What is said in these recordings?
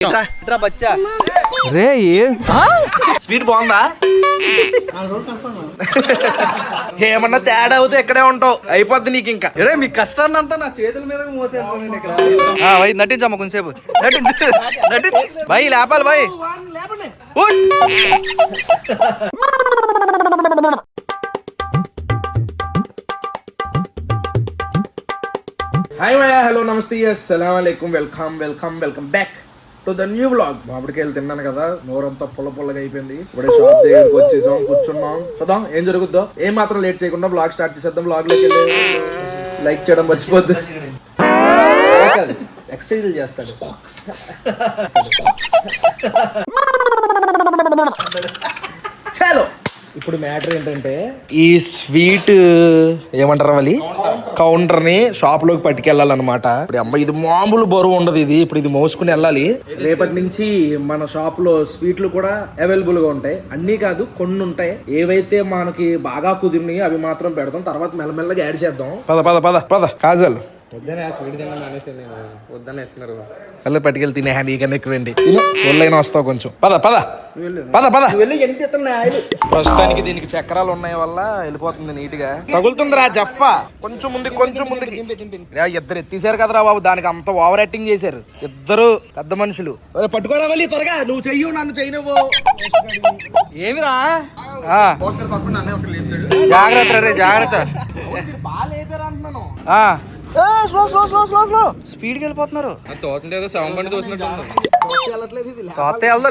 బచ్చా రే sweet బాగుందా? ఏమన్నా తేడా అవుతే ఇక్కడే ఉంటావు, అయిపోద్ది నీకు. ఇంకా రే మీ కష్టాన్ని అంతా నా చేతుల మీద మోసేది ఇక్కడ. భయ్ నటించమ్మా కొంచెంసేపు, నటించు భయ్, లేపాలి భయ్. హాయ్ భయ్యా, హలో, నమస్తే, అస్సలాము అలైకుం, welcome back to the new vlog. మామిడికాయలు తిన్నాను కదా, నోరంతా పుల్లగా అయిపోయింది. ఇప్పుడే షాప్ దగ్గరకు వచ్చేసాం, కూర్చున్నాం. చూద్దాం ఏం జరుగుద్దో. ఏం మాత్రం లేట్ చేయకుండా వ్లాగ్ స్టార్ట్ చేసేద్దాం. వ్లాగ్ లోకి వెళ్ళి లైక్ చేయడం మర్చిపోద్దు. ఎక్సర్సైజ్ చేస్తాడు. చలో, ఇప్పుడు మ్యాటర్ ఏంటంటే ఈ స్వీట్ ఏమంటారు వాళ్ళు, కౌంటర్ ని షాప్ లోకి పట్టుకెళ్ళాలన్నమాట. ఇప్పుడు అమ్మ ఇది మామూలు బరువు ఉండదు, ఇది ఇప్పుడు ఇది మోసుకుని వెళ్ళాలి. రేపటి నుంచి మన షాప్ లో స్వీట్లు కూడా అవైలబుల్ గా ఉంటాయి. అన్ని కాదు, కొన్ని ఉంటాయి. ఏవైతే మనకి బాగా కుదిరినాయి అవి మాత్రం పెడతాం, తర్వాత మెల్లమెల్లగా యాడ్ చేద్దాం. పద కాజల్ వద్దని పట్టుకెళ్ళి తినే నీకన్నా ఎక్కువండి. ఒళ్ళైనా వస్తావు కొంచెం. పద ప్రస్తుతానికి దీనికి చక్రాలు ఉన్నాయి వల్ల వెళ్ళిపోతుంది నీట్ గా. తగులుతుందిరా జఫా, కొంచెం ముందుకి. ఇద్దరు ఎత్తేసారు కదరా బాబు, దానికి అంత ఓవర్ యాక్టింగ్ చేశారు ఇద్దరు పెద్ద మనుషులు. పట్టుకోరా వెళ్ళి త్వరగా, నువ్వు చెయ్యు నన్ను చేయనివ్వు. ఏమిరా జాగ్రత్త స్లో స్పీడ్కి వెళ్ళిపోతున్నారు.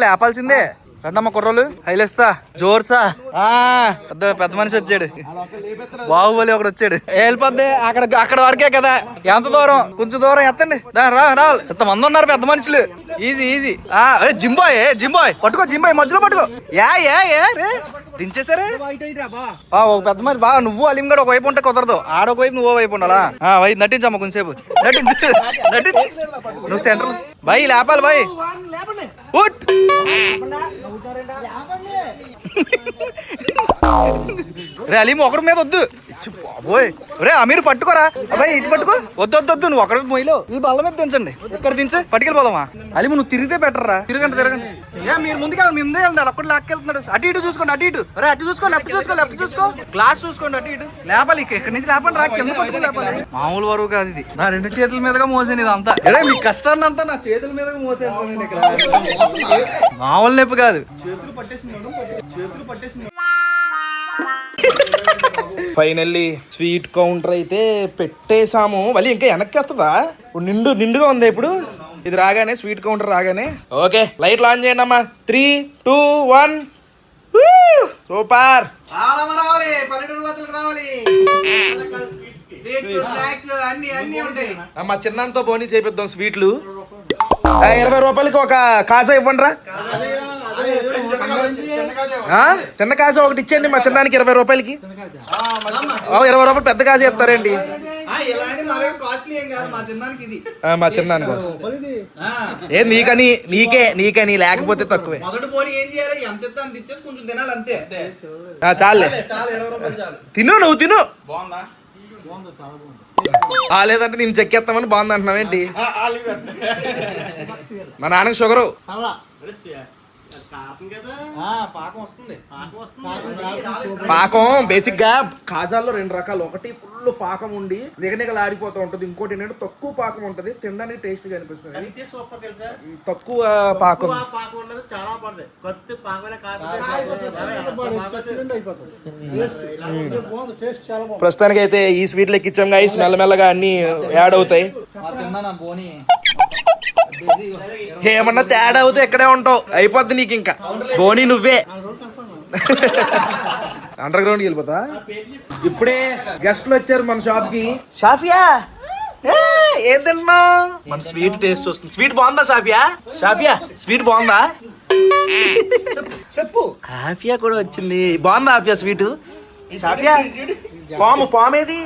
లేపాల్సిందే. రండమ్మ కుర్రోలు, హైలేస్తా జోర్సా. పెద్ద మనిషి వచ్చాడు, బాహుబలి ఒకడు వచ్చాడు. వెళ్ళిపోద్ది అక్కడ వరకే కదా, ఎంత దూరం, కొంచెం దూరం ఎత్తండి. ఎంత మంది ఉన్నారు పెద్ద మనుషులు. ఈజీ. జింబాయ్ పట్టుకో, జింబాయ్ మధ్యలో పట్టుకో. రే దించేసారే. ఒక పెద్ద మనిషి బాగా, నువ్వు అలింగడు ఒక వైపు ఉంటే కుదరదు, ఆడొక వైపు నువ్వు వైపు ఉండాలా. నటించమ్మా కొంచెంసేపు, నటించు. నువ్వు సెంటర్ భయ్, లేపాలి భయ్. రే అలీం ఒకరి మీద వద్దు బాబోయ్. రే అమీర్ పట్టుకోరా అబ్బాయి, ఇటు పట్టుకో. వద్దు నువ్వు ఒకరి మొయ్యలో ఈ బల్ల మీద దించండి. ఇక్కడ దించే పట్టుకెళ్ళిపోదామా. అలీం నువ్వు తిరిగితే బెటర్ రా. తిరగండి మీరు ముందుకెళ్ళండి, మీ ముందే వెళ్ళండి. అక్కడ లాక్కెళ్తున్నాడు. అటు ఇటు చూసుకోండి, అటు చూసుకో, లెఫ్ట్ చూసుకో, గ్లాస్ చూసుకోండి. అటు ఇటు లేపాలి, ఇక్కడ నుంచి లేపండి రా, కింద పట్టుకుని లేపాలి. మామూలు వరువు కాదు ఇది, నా రెండు చేతుల మీదుగా మోసేది ఇదంతా. రే మీ కష్టాన్ని అంతా నా చేతుల మీద మోసేది ఇక్కడ. మామూలు నొప్పి కాదు. ఫైనల్లీ స్వీట్ కౌంటర్ అయితే పెట్టేసాము. మళ్ళీ ఇంకా వెనక్కి వస్తుందా? నిండుగా ఉంది. ఇప్పుడు ఇది రాగానే, స్వీట్ కౌంటర్ రాగానే ఓకే లైట్లు ఆన్ చేయండి అమ్మా. 3, 2, 1 సూపర్. మా చిన్నంతో పోనీ చేపిద్దాం స్వీట్లు. 20 రూపాయలకి ఒక కాజా ఇవ్వండి రా. చిన్న కాజా ఒకటి ఇచ్చేయండి మా చిన్నానికి 20 రూపాయలకి. 20 రూపాయలు పెద్ద కాజా చెప్తారండి మా చిన్నానికి. ఏ నీకని లేకపోతే తక్కువే. చాలే తిను, నువ్వు తిను. లేదంటే నేను చెక్కేస్తామని బాగుంది అంటున్నావేంటి? మా నాన్నకి షుగరు. పాకం బేసిక్ గా కాజాల్లో 2 రకాలు. ఒకటి ఫుల్ పాకం ఉండి నిగనిగలు ఆడిపోతూ ఉంటది, ఇంకోటి ఏంటంటే తక్కువ పాకం ఉంటది, తినడానికి టేస్ట్ గా అనిపిస్తుంది. తక్కువ పాకం ప్రస్తుతానికి అయితే ఈ స్వీట్లు ఎక్కించాం గాయస్. మెల్లమెల్లగా అన్ని యాడ్ అవుతాయి. ఏమన్నా తేడా అవుతే ఇక్కడే ఉంటావు, అయిపోద్ది నీకు. ఇంకా బోని నువ్వే అండర్ గ్రౌండ్కి వెళ్ళిపోతా. ఇప్పుడే గెస్ట్లు వచ్చారు మన షాప్ కి. షాఫియా ఏం తిన్నా? మన స్వీట్ టేస్ట్ వస్తుంది. స్వీట్ బాగుందా షాఫియా స్వీట్ బాగుందా? చెప్పు. ఆఫియా కూడా వచ్చింది. బాగుందా ఆఫియా స్వీట్? షాఫియా పామేది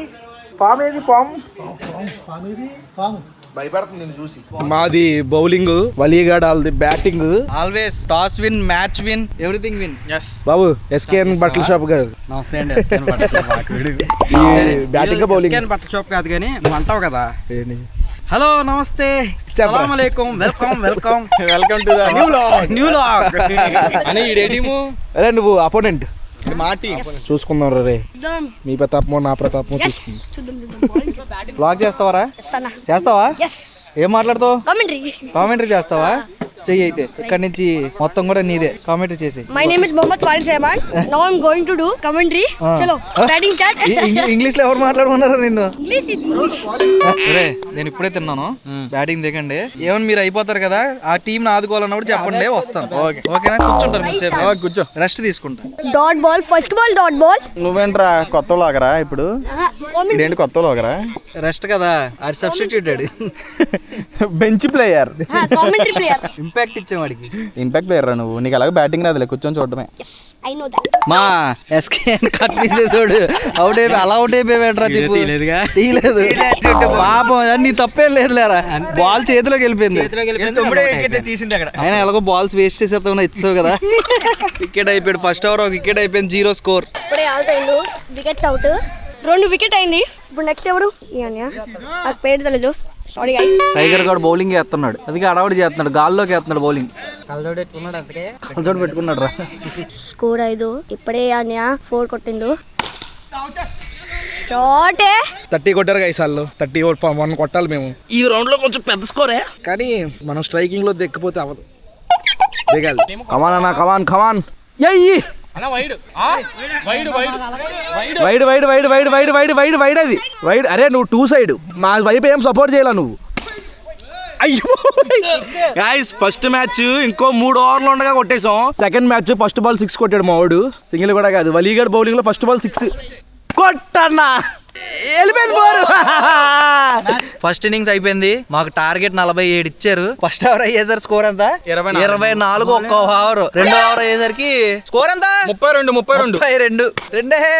భయపడుతుంది నేను చూసి. మాది బౌలింగ్, వలీగాడ్ ఆల్ది batting. Always toss win, match win, everything win. Yes బాబు. ఎస్కేఎన్ బట్టల షాప్ గారు నమస్తే అండి. బ్యాటింగ్ బౌలింగ్ బట్టల షాప్ కాదు కానీ నువ్వు అంటావు కదా, హలో నమస్తే సలామలేకుం welcome welcome welcome to the new log అని ఈ టీము అరే నువ్వు అపోనెంట్ మా టీం చూసుకుందాం రే మీ ప్రతాపమో నా ప్రతాపమో బ్లాగ్ చేస్తావరా చేస్తావా ఏం మాట్లాడతావు కామెంటరీ చేస్తావా చెయ్యి అయితే ఇక్కడ నుంచి మొత్తం కూడా నీదే కామెంటరీ చేసి My name is Mohammad Faris Rahman. Now I'm going to do commentary. Chalo, starting start. English లో ఎవరు మాట్లాడమన్నారా నిన్ను English is అరే నేను ఇప్పుడే తిన్నాను బ్యాటింగ్ దిగండి ఏమని మీరు అయిపోతారు కదా ఆ టీం ఆదుకోవాలన్నప్పుడు చెప్పండి వస్తాను ఓకేనా కూర్చుంటారు మీరు కూర్చో రెస్ట్ తీసుకుంటా dot ball. First ball dot ball. నువ్వేంట్రా కొత్త లాగరా ఇప్పుడు Commentary. ఇదేంటి కొత్త లాగరా రెస్ట్ కదా అది substituted bench player Commentary player. Impact ఇచ్చే వాడికి ఇంపాక్ట్ ప్లేయర్ రా నువ్వు నీకు అలాగే బ్యాటింగ్ రాదులే కూర్చొని చూడటమే Yes, I know that. మా ఎస్కే కట్ చేసేసాడు అవుట్ అయిపోయి అలా అవుట్ అయిపోయాడు తీయలేదు పాపం నీ తప్పేం లేదు లేరా బాల్ చేతిలోకి వెళ్ళిపోయింది తీసింది అక్కడ అయినా ఎలాగో బాల్స్ వేస్ట్ చేసేస్తావు ఇచ్చావు కదా వికెట్ అయిపోయాడు ఫస్ట్ ఓవర్ ఒక వికెట్ అయిపోయింది 0 స్కోర్ ఇప్పుడే అవుట్ అయిండు వికెట్స్ అవుట్ 2 వికెట్ అయింది ఇప్పుడు నెక్స్ట్ ఎవరు ఇయన్యా నాకు పేరు తెలియదు సారీ గైస్ టైగర్ గారు బౌలింగ్ వేస్తున్నాడు అందుకే అడవాడి చేస్తున్నాడు గాల్లోకి వేస్తున్నాడు బౌలింగ్ కళ్ళజోడు పెట్టుకున్నాడు రా స్కోర్ 5 ఇప్పుడే అన్యా 4 కొట్టిండు షాటే 30 కొట్టారు గైస్ వాళ్ళు 31 కొట్టాలి మేము ఈ రౌండ్ లో కొంచెం పెద్ద స్కోరే కానీ మనం స్ట్రైకింగ్ లో దెక్కిపోతే అవ్వదు దిగాలి కమాన్ అన్న కమాన్ కమాన్ ఎయ్యి అన్న wide wide wide wide wide wide wide wide wide wide wide అది వైడ్ అరే నువ్వు 2 సైడ్ మా వైపు ఏం సపోర్ట్ చేయాల నువ్వు అయ్యో గాయ్స్ ఫస్ట్ మ్యాచ్ ఇంకో 3 ఓవర్లు ఉండగా కొట్టేసాం సెకండ్ మ్యాచ్ ఫస్ట్ బాల్ 6 కొట్టాడు మా వాడు సింగిల్ కూడా కాదు వలీగడ్ బౌలింగ్ లో ఫస్ట్ బాల్ 6 కొట్టన్నా వెళ్ళిపోయింది బోరు ఫస్ట్ ఇన్నింగ్స్ అయిపోయింది మాకు టార్గెట్ 47 ఇచ్చారు ఫస్ట్ ఓవర్ అయ్యేసరికి స్కోర్ ఎంత 24 ఒక్క ఓవర్ రెండో ఓవర్ అయ్యేసరికి స్కోర్ ఎంత 32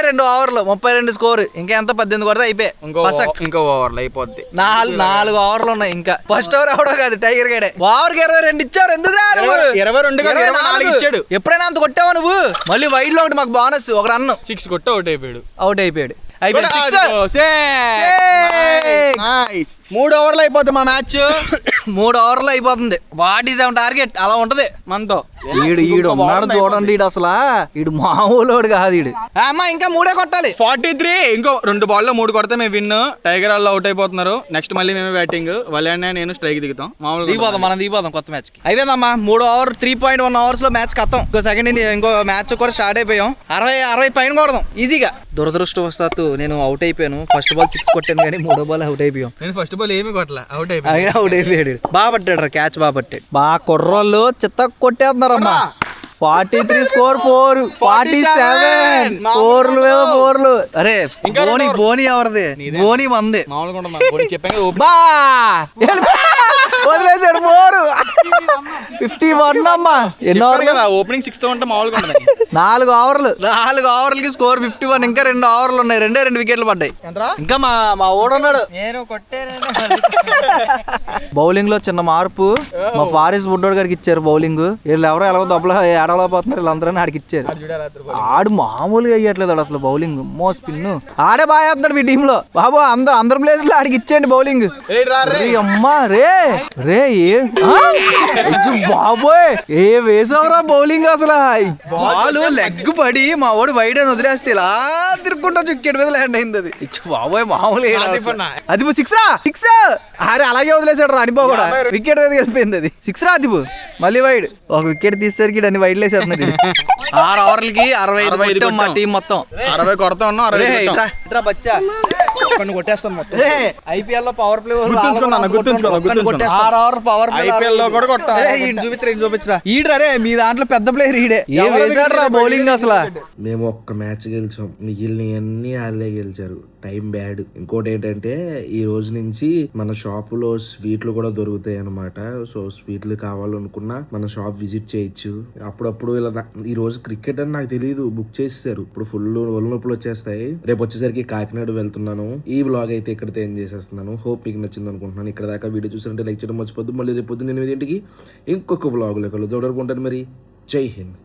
2 ఓవర్లు 32 స్కోర్ ఇంకా ఎంత 18 కొడితే అయిపోయి ఇంకో ఓవర్లో అయిపోద్ది 4 ఓవర్లు ఉన్నాయి ఇంకా ఫస్ట్ ఓవర్ ఎవడో కాదు టైగర్ గడే ఓవర్కి 22 ఇచ్చారు ఎందుకు 22 ఇచ్చాడు ఎప్పుడైనా అంత కొట్టావా నువ్వు మళ్ళీ వైడ్ లో ఒకటి మాకు బోనస్ ఒక రన్ 6 కొట్టి అవుట్ అయిపోయాడు అయిపోయాడు 3 ఓవర్లు అయిపోద్ది మా మ్యాచ్ 3 ఓవర్లు అయిపోతుంది వాట్ ఈస్ అవర్ టార్గెట్ అలా ఉంటది మనతో ఈడు ఉన్నాడు చూడండి ఈడు అసలు ఈడు మామూలు కాదు ఈడు అమ్మా ఇంకా 3 కొట్టాలి 43 ఇంకో 2 బాల్లో 3 కొడితే మేము విన్ టైగర్ వాళ్ళు అవుట్ అయిపోతున్నారు నెక్స్ట్ మళ్ళీ మేమే బ్యాటింగ్ వాళ్ళనే నేను స్ట్రైక్ దిగుతాం మనం దిగిపోదాం కొత్త మ్యాచ్ కి అయిపోయిందమ్మా 3 ఓవర్ 3.1 అవర్స్ లో మ్యాచ్ ఖతం ఇంకో సెకండ్ ఇంకో మ్యాచ్ కూడా స్టార్ట్ అయిపోయాం 60 పైన కొడదాం ఈజీగా దురదృష్టవశాత్తు నేను అవుట్ అయిపోయాను ఫస్ట్ బాల్ 6 కొట్టాను కానీ 3వ బాల్ అవుట్ అయిపోయాం నేను ఫస్ట్ బాల్ ఏమి కొట్టలే అవుట్ అవుట్ అయిపోయాడు బాగా పట్టాడు రా క్యాచ్ బాగా పట్టాడు బాగా కుర్రోళ్ళు చిత్త కొట్టేస్తున్నారమ్మా 43 స్కోర్ 4 47 4లు మీద 4లు అరే ఇంకా బోని ఎవరిది బోని మంది మామూలుగా చెప్పాను బా వదిలేసాడు 4 51 అమ్మా ఎన్నో కదా ఓపెనింగ్ 6తో ఉంటే మామూలుగా 4 ఓవర్లకి స్కోర్ 51 ఇంకా 2 ఓవర్లు ఉన్నాయి 2 వికెట్లు పడ్డాయి ఇంకా మా ఓడున్నాడు బౌలింగ్ లో చిన్న మార్పు మా ఫారిస్ బుడ్డోడు గారికి ఇచ్చారు బౌలింగ్ వీళ్ళు ఎవరో ఎలాగో దెబ్బలో ఏడవలేకపోతున్నారు వీళ్ళందరూ ఆడికి ఇచ్చారు ఆడు మామూలుగా అయ్యట్లేదు అసలు బౌలింగ్ మో స్పిన్ ఆడే బాగా వేస్తున్నాడు మీ టీమ్ లో బాబు అందరి ప్లేస్ లో ఆడికి ఇచ్చేయండి బౌలింగ్ అమ్మా రే బాబోయ్ ఏ వేసావురా బౌలింగ్ అసలు బాల్ లెగ్ పడి మా వాడు వైడ్ అని వదిలేస్తే ఇలా తిరుక్కుంటా వికెట్ మీద ల్యాండ్ అయింది అది బాబోయ్ మామూలు అది 6 అరే అలాగే వదిలేసాడు రా అనిపో కూడా వికెట్ మీద వెళ్ళిపోయింది అది 6 రా అదిపు మళ్ళీ వైడ్ ఒక వికెట్ తీసేసరికి దాన్ని వైడ్ లేసేస్తున్నాడు 6 ఓవర్లకి 65 మా టీం మొత్తం 60 కొడతా ఉన్నాం 60 బచ్చా కొట్టేస్తాను మొత్తం ఐపీఎల్ లో power play 6 over power IPL లో కూడా కొట్టాలి చూపించరా ఈడరే మీ దాంట్లో పెద్ద ప్లేయర్ ఈడే ఏ వేసాడు రా బౌలింగ్ అసలు మేము ఒక్క మ్యాచ్ గెలిచాం మిగిలినవన్నీ వాళ్ళే గెలిచారు టైం బ్యాడ్ ఇంకోటి ఏంటంటే ఈ రోజు నుంచి మన షాపులో స్వీట్లు కూడా దొరుకుతాయి అన్నమాట సో స్వీట్లు కావాలనుకున్నా మన షాప్ విజిట్ చేయొచ్చు అప్పుడప్పుడు ఇలా ఈ రోజు క్రికెట్ అని నాకు తెలియదు బుక్ చేస్తారు ఇప్పుడు ఫుల్ ఒళ్ళు నొప్పులు వచ్చేస్తాయి రేపు వచ్చేసరికి కాకినాడ వెళ్తున్నాను ఈ వ్లాగ్ అయితే ఇక్కడ ఏం చేసేస్తున్నాను హోప్ మీకు నచ్చింది అనుకుంటున్నాను ఇక్కడ దాకా వీడియో చూసారంటే లైక్ చేయడం మర్చిపోద్దు మళ్ళీ రేపు పొద్దున్న 8 గంటలకి ఇంకొక వ్లాగ్ లో కలుద్దాం మరి జై హింద్